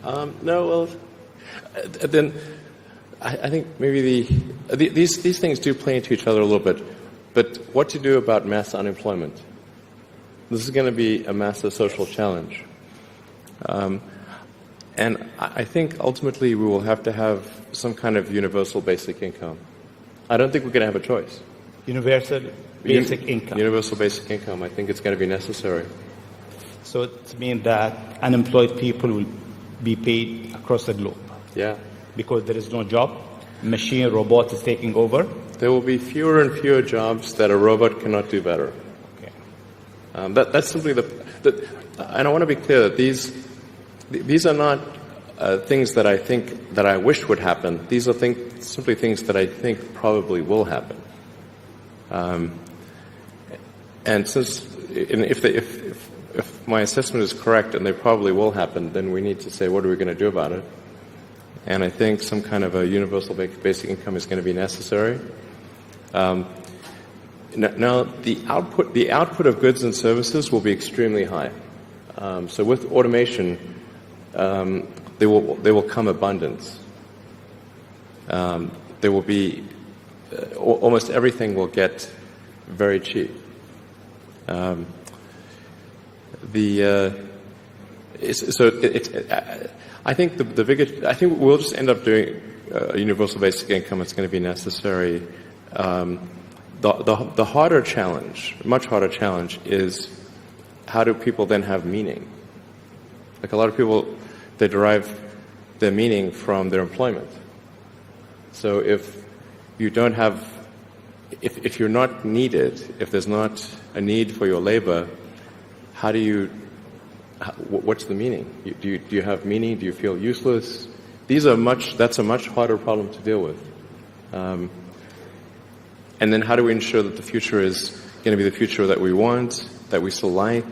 No, well, then I think maybe these things do play into each other a little bit. But what to do about mass unemployment? This is going to be a massive social challenge. And I think ultimately we will have to have some kind of universal basic income. I don't think we're going to have a choice. Universal basic income. Universal basic income. I think it's going to be necessary. So it means that unemployed people will be paid across the globe. Yeah. Because there is no job. Machine, robot is taking over. There will be fewer and fewer jobs that a robot cannot do better. Okay. That's simply and I want to be clear that these are not things that I think that I wish would happen. These are simply things that I think probably will happen. And if my assessment is correct and they probably will happen, then we need to say, what are we going to do about it? And I think some kind of a universal basic income is going to be necessary. Now, the output of goods and services will be extremely high. So with automation, there will come abundance. There will be almost everything will get very cheap. I think I think we'll just end up doing a universal basic income. It's going to be necessary. The harder challenge, much harder challenge, is how do people then have meaning? Like a lot of people, they derive their meaning from their employment. So if you don't have, if you're not needed, if there's not a need for your labor, how do you? What's the meaning? Do you have meaning? Do you feel useless? That's a much harder problem to deal with. And then how do we ensure that the future is going to be the future that we want, that we still like?